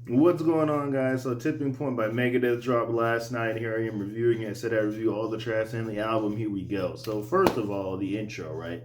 What's going on, guys? So, Tipping Point by Megadeth dropped last night. Here I am reviewing it. I said I review all the tracks in the album. Here we go. So, first of all, the intro, right?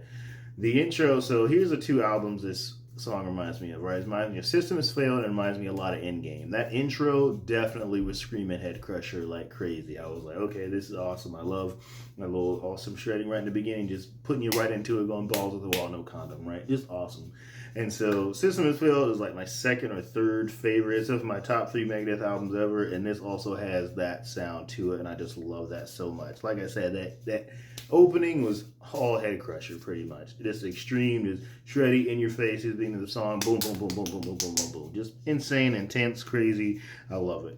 The intro. So, here's the two albums this song reminds me of, right? It reminds me of System Has Failed and reminds me a lot of Endgame. That intro definitely was screaming Head Crusher like crazy. I was like, okay, this is awesome. I love my little awesome shredding right in the beginning, just putting you right into it, going balls to the wall, no condom, right? Just awesome. And so System Has Failed is like my second or third favorite. It's of my top three Megadeth albums ever, and this also has that sound to it, and I just love that so much. Like I said, that opening was all Head Crusher pretty much. Just extreme, just shreddy in your face at the beginning of the song, boom, boom, boom, boom, boom, boom, boom, boom, boom. Just insane, intense, crazy. I love it.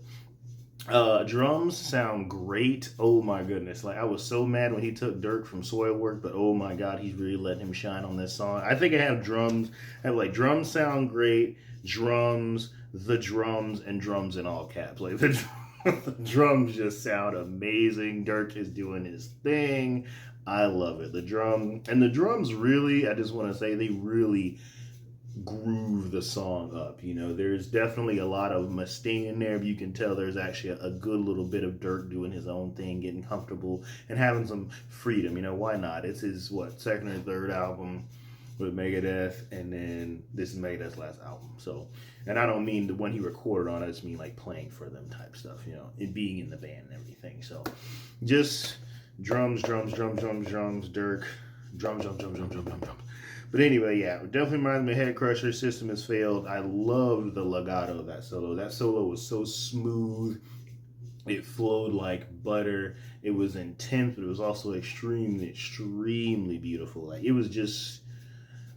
Drums sound great. Oh my goodness. Like I was so mad when he took Dirk from Soilwork, but oh my god, he's really letting him shine on this song. I think I have drums. I have like drums sound great, drums, and drums in all caps. Like the drums just sound amazing. Dirk is doing his thing. I love it. The drums really, I just want to say they really groove the song up. You know, there's definitely a lot of Mustaine in there, but you can tell there's actually a good little bit of Dirk doing his own thing, getting comfortable and having some freedom. You know, why not? It's his second or third album with Megadeth, and then this is Megadeth's last album. So, and I don't mean the one he recorded on. I just mean like playing for them type stuff. You know, it being in the band and everything. So, just drums, Dirk, drums. But anyway, yeah, definitely reminds me of Head Crusher. System Has Failed. I loved the legato of that solo. That solo was so smooth. It flowed like butter. It was intense, but it was also extremely beautiful. Like it was just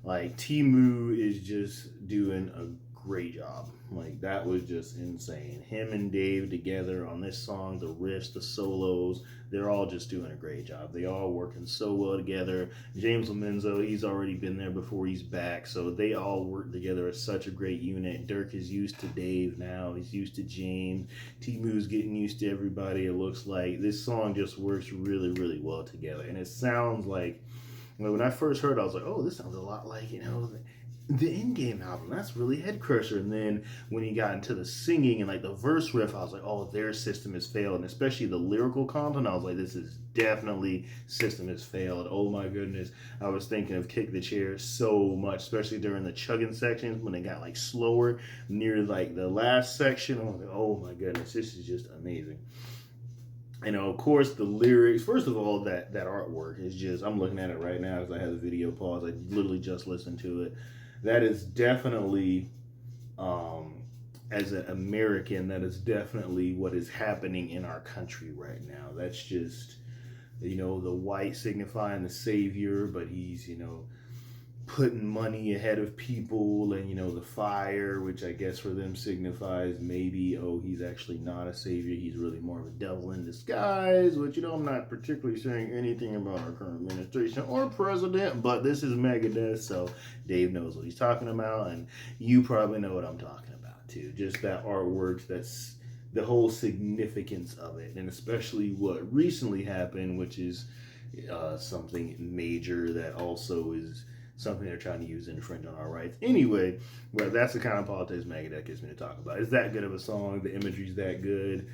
like Timu is just doing a great job. Like that was just insane. Him and Dave together on this song, the riffs, the solos, they're all just doing a great job. They all working so well together. James Lomenzo, he's already been there before, he's back, so they all work together as such a great unit. Dirk is used to Dave now. He's used to James. Timu's getting used to everybody. It looks like this song just works really well together, and it sounds like when I first heard it, I was like, oh, this sounds a lot like, you know, the Endgame album. That's really Head Crusher. And then when he got into the singing and like the verse riff, I was like, oh, their System Has Failed. And especially the lyrical content, I was like, this is definitely System Has Failed. Oh my goodness. I was thinking of Kick the Chair so much, especially during the chugging sections when it got like slower near like the last section. I was like, oh my goodness, this is just amazing. You know, of course, the lyrics. First of all, that artwork is just. I'm looking at it right now because I have the video paused. I literally just listened to it. That is definitely, as an American, that is definitely what is happening in our country right now. That's just, you know, the white signifying the savior, but he's, you know, putting money ahead of people, and you know the fire, which I guess for them signifies maybe, oh, he's actually not a savior, he's really more of a devil in disguise, which, you know, I'm not particularly saying anything about our current administration or president, but this is Megadeth, so Dave knows what he's talking about, and you probably know what I'm talking about too. Just that artwork, that's the whole significance of it, and especially what recently happened, which is something major that also is something they're trying to use to infringe on our rights. Anyway, well, that's the kind of politics Megadeth gets me to talk about. It's that good of a song. The imagery's that good.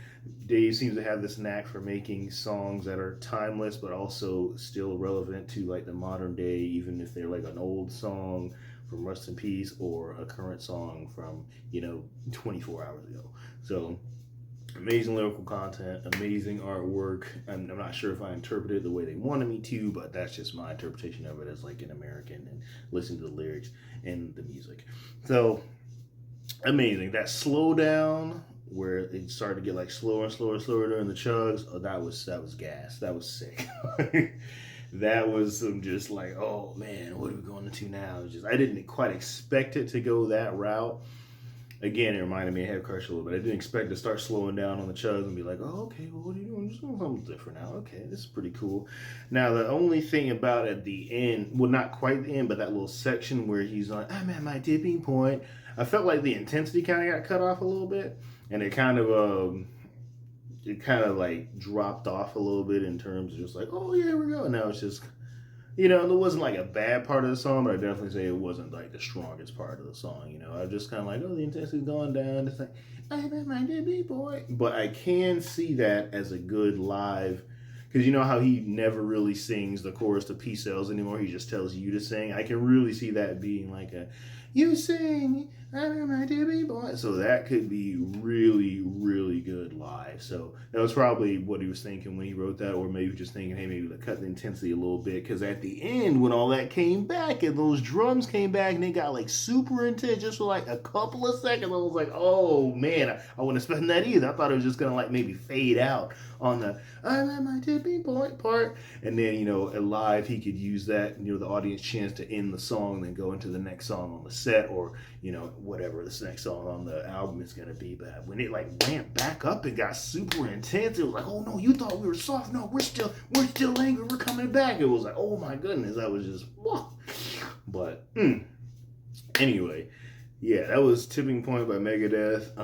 Dave seems to have this knack for making songs that are timeless, but also still relevant to like the modern day, even if they're like an old song from Rust in Peace or a current song from, you know, 24 hours ago. So amazing lyrical content, amazing artwork. I'm not sure if I interpreted it the way they wanted me to, but that's just my interpretation of it as like an American and listening to the lyrics and the music. So amazing. That slow down where it started to get like slower and slower during the chugs. Oh, that was gas. That was sick. That was some just like, oh man, what are we going into now? It was just I didn't quite expect it to go that route. Again, it reminded me of Head Crusher a little bit. I didn't expect to start slowing down on the chugs and be like, oh, okay, well, what are you doing? Just doing something different now. Okay, this is pretty cool. Now, the only thing about at the end, well, not quite the end, but that little section where he's like, I'm at my tipping point. I felt like the intensity kind of got cut off a little bit, and it kind of like dropped off a little bit in terms of just like, oh, yeah, here we go. Now it's just, you know, it wasn't like a bad part of the song, but I definitely say it wasn't like the strongest part of the song. You know, I was just kind of like, oh, the intensity's going down. It's like, I'm my Debbie boy. But I can see that as a good live, because you know how he never really sings the chorus to Peace Cells anymore. He just tells you to sing. I can really see that being like a, you sing, I'm my Debbie boy. So that could be really, really good live. So that was probably what he was thinking when he wrote that, or maybe just thinking, hey, maybe to cut the intensity a little bit. Because at the end, when all that came back and those drums came back and they got like super intense just for like a couple of seconds, I was like, oh man, I wasn't expecting that either. I thought it was just gonna like maybe fade out on the I'm at my tipping point part, and then live he could use that, the audience chance to end the song and then go into the next song on the set, or whatever this next song on the album is gonna be. But when it like ramped back up and got super intense, it was like, oh no, you thought we were soft? No, we're still angry. We're coming back. It was like, oh my goodness, I was just whoa. But anyway. Yeah, that was Tipping Point by Megadeth.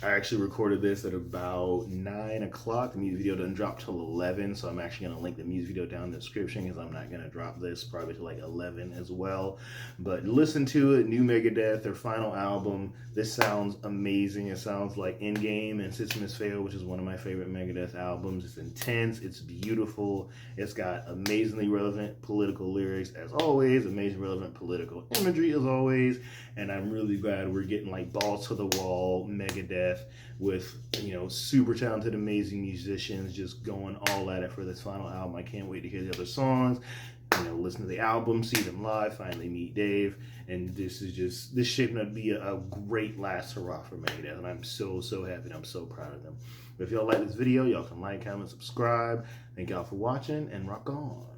I actually recorded this at about 9 o'clock. The music video doesn't drop till 11, so I'm actually going to link the music video down in the description because I'm not going to drop this probably till like 11 as well. But listen to it, new Megadeth, their final album. This sounds amazing. It sounds like Endgame and System Has Failed, which is one of my favorite Megadeth albums. It's intense, it's beautiful, it's got amazingly relevant political lyrics as always, amazing relevant political imagery as always, and I'm really glad we're getting like balls to the wall Megadeth with super talented, amazing musicians just going all at it for this final album. I can't wait to hear the other songs, listen to the album, see them live, finally meet Dave, and this shaping up to be a great last hurrah for Megadeth, and I'm so happy and I'm so proud of them. But if y'all like this video, y'all can like, comment, subscribe. Thank y'all for watching, and rock on.